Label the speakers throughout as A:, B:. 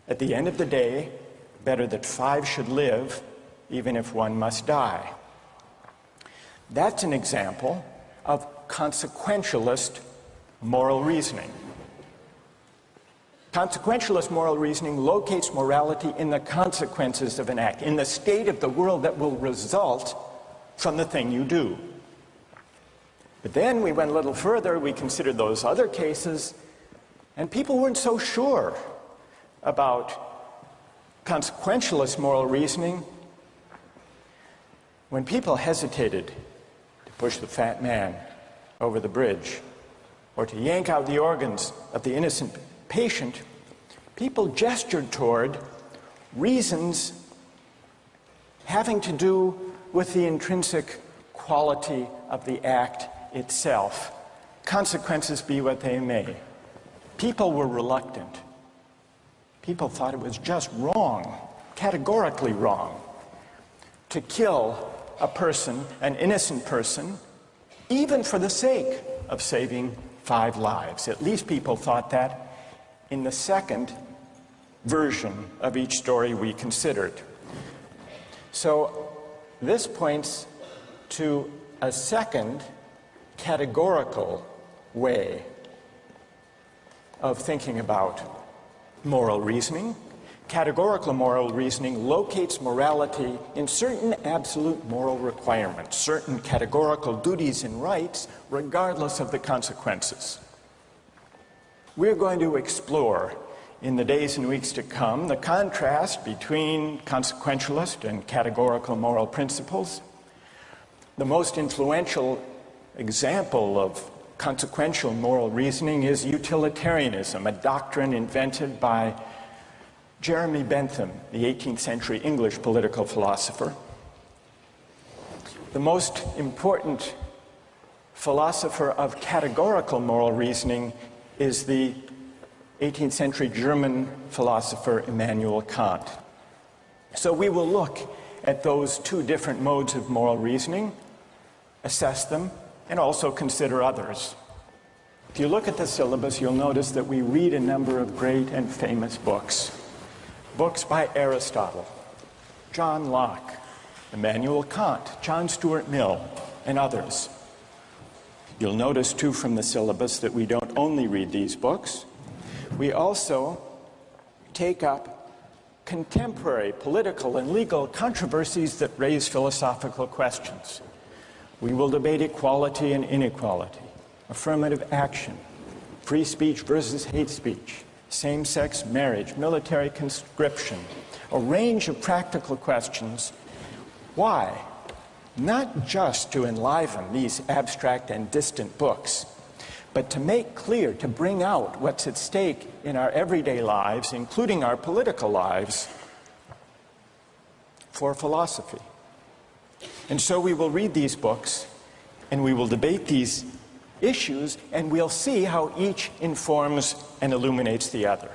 A: At the end of the day, better that 5 should live, even if 1 must die. That's an example of consequentialist moral reasoning. Consequentialist moral reasoning locates morality in the consequences of an act, in the state of the world that will result from the thing you do. But then we went a little further, we considered those other cases, and people weren't so sure about consequentialist moral reasoning. When people hesitated to push the fat man over the bridge or to yank out the organs of the innocent patient, people gestured toward reasons having to do with the intrinsic quality of the act itself. Consequences be what they may. People were reluctant. People thought it was just wrong, categorically wrong, to kill a person, an innocent person, even for the sake of saving 5 lives. At least people thought that in the second version of each story we considered. So this points to a second categorical way of thinking about moral reasoning. Categorical moral reasoning locates morality in certain absolute moral requirements, certain categorical duties and rights, regardless of the consequences. We're going to explore in the days and weeks to come the contrast between consequentialist and categorical moral principles. The most influential example of consequential moral reasoning is utilitarianism, a doctrine invented by Jeremy Bentham, the 18th century English political philosopher. The most important philosopher of categorical moral reasoning is the 18th century German philosopher Immanuel Kant. So we will look at those 2 different modes of moral reasoning, assess them, and also consider others. If you look at the syllabus, you'll notice that we read a number of great and famous books. Books by Aristotle, John Locke, Immanuel Kant, John Stuart Mill, and others. You'll notice, too, from the syllabus that we don't only read these books. We also take up contemporary political and legal controversies that raise philosophical questions. We will debate equality and inequality, affirmative action, free speech versus hate speech, same-sex marriage, military conscription, a range of practical questions. Why? Not just to enliven these abstract and distant books, but to make clear, to bring out what's at stake in our everyday lives, including our political lives, for philosophy. And so we will read these books, and we will debate these issues, and we'll see how each informs and illuminates the other.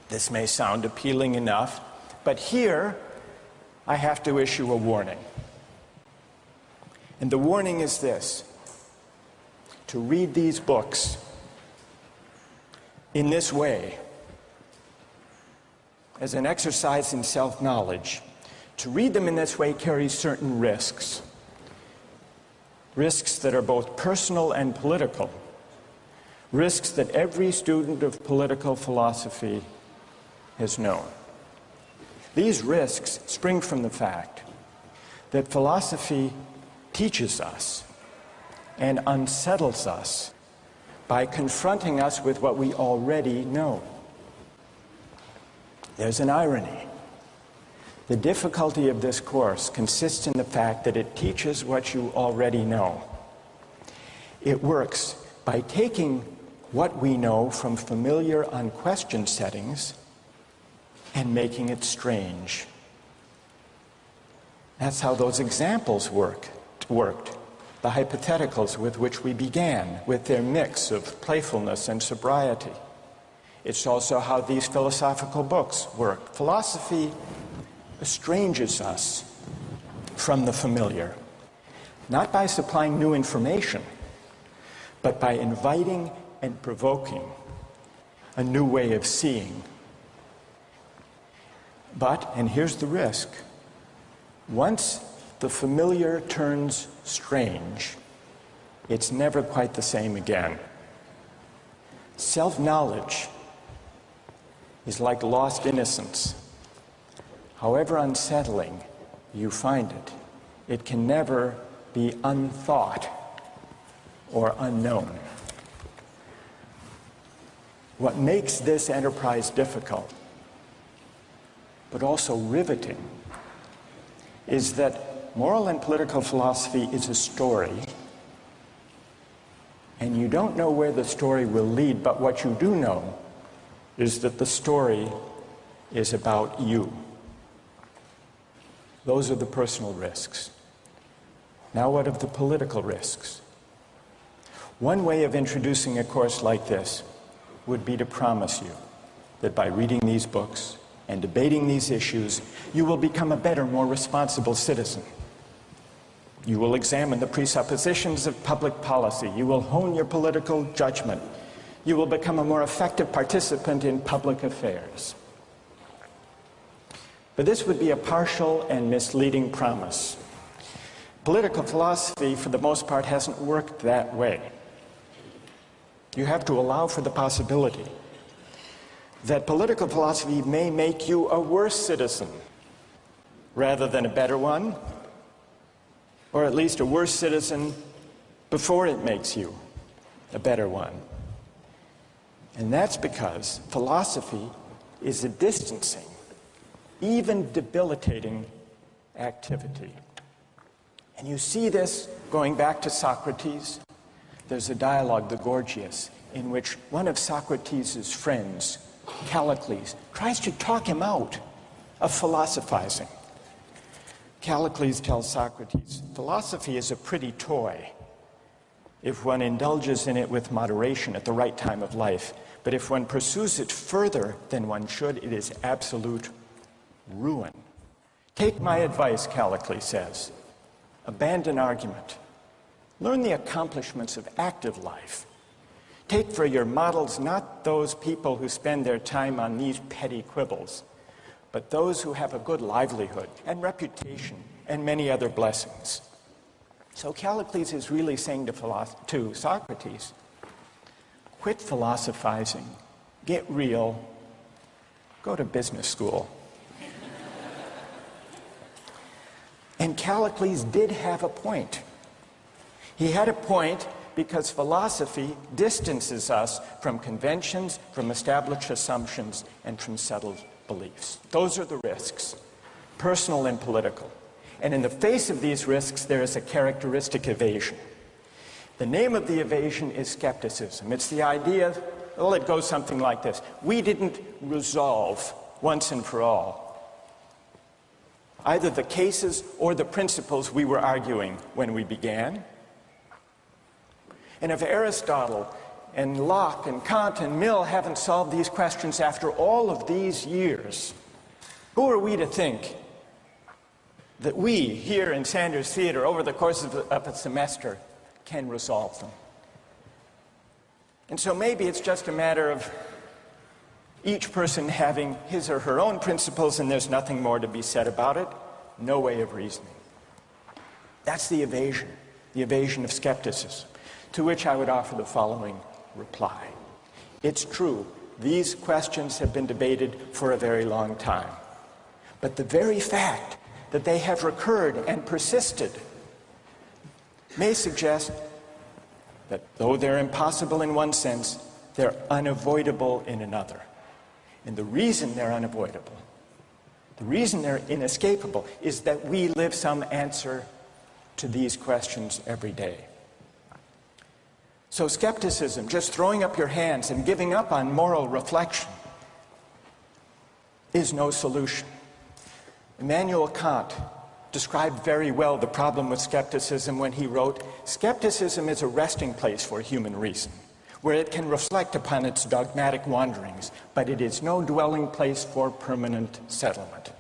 A: This may sound appealing enough, but here I have to issue a warning. And the warning is this: to read these books in this way, as an exercise in self-knowledge, to read them in this way carries certain risks. Risks that are both personal and political. Risks that every student of political philosophy has known. These risks spring from the fact that philosophy teaches us and unsettles us by confronting us with what we already know. There's an irony. The difficulty of this course consists in the fact that it teaches what you already know. It works by taking what we know from familiar, unquestioned settings and making it strange. That's how those examples worked. The hypotheticals with which we began, with their mix of playfulness and sobriety. It's also how these philosophical books work. Philosophy estranges us from the familiar, not by supplying new information, but by inviting and provoking a new way of seeing But, and here's the risk, once the familiar turns strange, it's never quite the same again. Self-knowledge is like lost innocence. However unsettling you find it, it can never be unthought or unknown. What makes this enterprise difficult, but also riveting, is that moral and political philosophy is a story, and you don't know where the story will lead, but what you do know is that the story is about you. Those are the personal risks. Now what of the political risks? One way of introducing a course like this would be to promise you that by reading these books and debating these issues, you will become a better, more responsible citizen. You will examine the presuppositions of public policy. You will hone your political judgment. You will become a more effective participant in public affairs. But this would be a partial and misleading promise. Political philosophy, for the most part, hasn't worked that way. You have to allow for the possibility that political philosophy may make you a worse citizen rather than a better one, or at least a worse citizen before it makes you a better one. And that's because philosophy is a distancing, even debilitating activity. And you see this going back to Socrates. There's a dialogue, the Gorgias, in which one of Socrates' friends, Callicles, tries to talk him out of philosophizing. Callicles tells Socrates, philosophy is a pretty toy if one indulges in it with moderation at the right time of life. But if one pursues it further than one should, it is absolute ruin. Take my advice, Callicles says. Abandon argument. Learn the accomplishments of active life. Take for your models not those people who spend their time on these petty quibbles, but those who have a good livelihood and reputation and many other blessings. So Callicles is really saying to Socrates, quit philosophizing, get real, go to business school. And Callicles did have a point. He had a point because philosophy distances us from conventions, from established assumptions, and from settled beliefs. Those are the risks, personal and political. And in the face of these risks, there is a characteristic evasion. The name of the evasion is skepticism. It's the idea, well, it goes something like this. We didn't resolve once and for all either the cases or the principles we were arguing when we began. And if Aristotle and Locke and Kant and Mill haven't solved these questions after all of these years, who are we to think that we here in Sanders Theatre over the course of a semester can resolve them? And so maybe it's just a matter of each person having his or her own principles and there's nothing more to be said about it. No way of reasoning. That's the evasion of skepticism, to which I would offer the following reply. It's true, these questions have been debated for a very long time. But the very fact that they have recurred and persisted may suggest that though they're impossible in one sense, they're unavoidable in another. And the reason they're unavoidable, the reason they're inescapable, is that we live some answer to these questions every day. So skepticism, just throwing up your hands and giving up on moral reflection, is no solution. Immanuel Kant described very well the problem with skepticism when he wrote, "Skepticism is a resting place for human reason, where it can reflect upon its dogmatic wanderings, but it is no dwelling place for permanent settlement.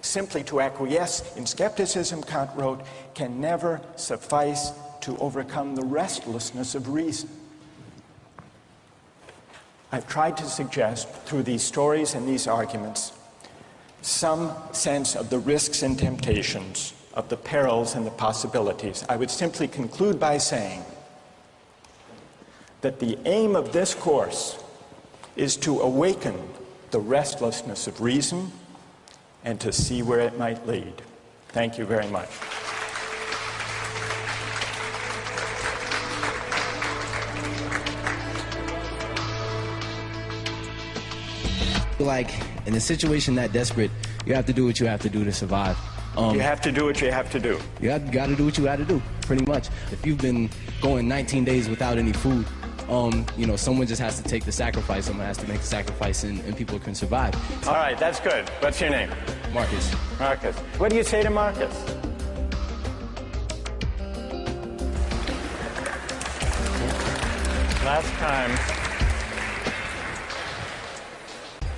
A: Simply to acquiesce in skepticism," Kant wrote, "can never suffice to overcome the restlessness of reason." I've tried to suggest through these stories and these arguments some sense of the risks and temptations, of the perils and the possibilities, I would simply conclude by saying that the aim of this course is to awaken the restlessness of reason and to see where it might lead. Thank you very much.
B: Like, in a situation that desperate, you have to do what you have to do to survive.
A: You have to do what you have to do.
B: You got to do what you got to do, pretty much. If you've been going 19 days without any food, you know, someone just has to take the sacrifice. Someone has to make the sacrifice, and people can survive.
A: All right, that's good. What's your name?
B: Marcus.
A: Marcus. What do you say to Marcus? Last time,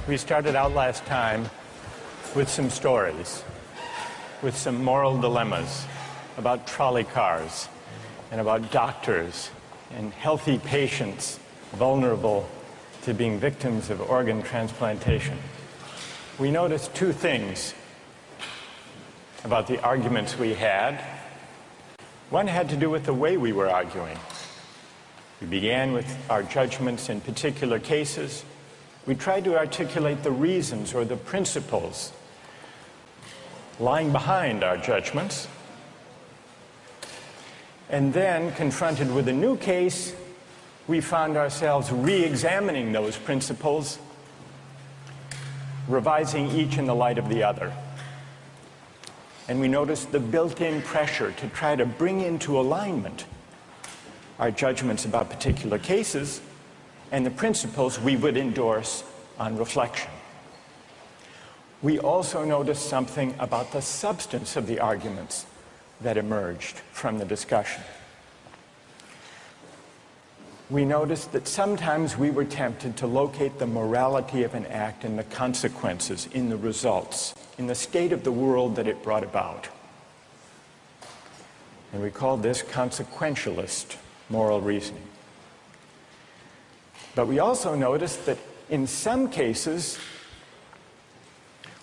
A: we started out last time with some stories, with some moral dilemmas about trolley cars and about doctors and healthy patients vulnerable to being victims of organ transplantation. We noticed two things about the arguments we had. One had to do with the way we were arguing. We began with our judgments in particular cases. We tried to articulate the reasons or the principles lying behind our judgments. And then, confronted with a new case, we found ourselves re-examining those principles, revising each in the light of the other. And we noticed the built-in pressure to try to bring into alignment our judgments about particular cases and the principles we would endorse on reflection. We also noticed something about the substance of the arguments that emerged from the discussion. We noticed that sometimes we were tempted to locate the morality of an act in the consequences, in the results, in the state of the world that it brought about. And we called this consequentialist moral reasoning. But we also noticed that in some cases,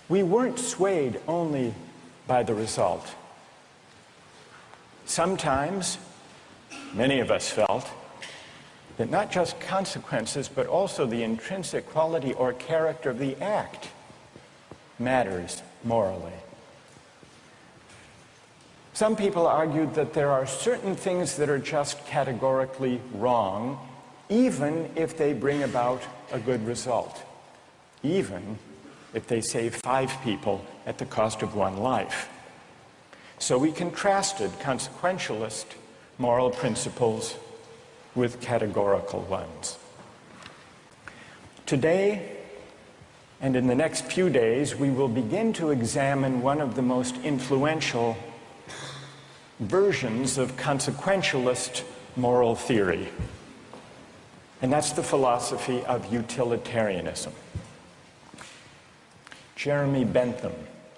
A: we weren't swayed only by the result. Sometimes, many of us felt that not just consequences, but also the intrinsic quality or character of the act matters morally. Some people argued that there are certain things that are just categorically wrong, even if they bring about a good result, even if they save 5 people at the cost of 1 life. So we contrasted consequentialist moral principles with categorical ones. Today, and in the next few days, we will begin to examine one of the most influential versions of consequentialist moral theory, and that's the philosophy of utilitarianism. Jeremy Bentham,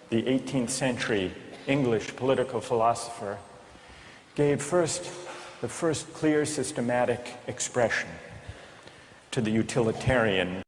A: the 18th century English political philosopher, gave the first clear systematic expression to the utilitarian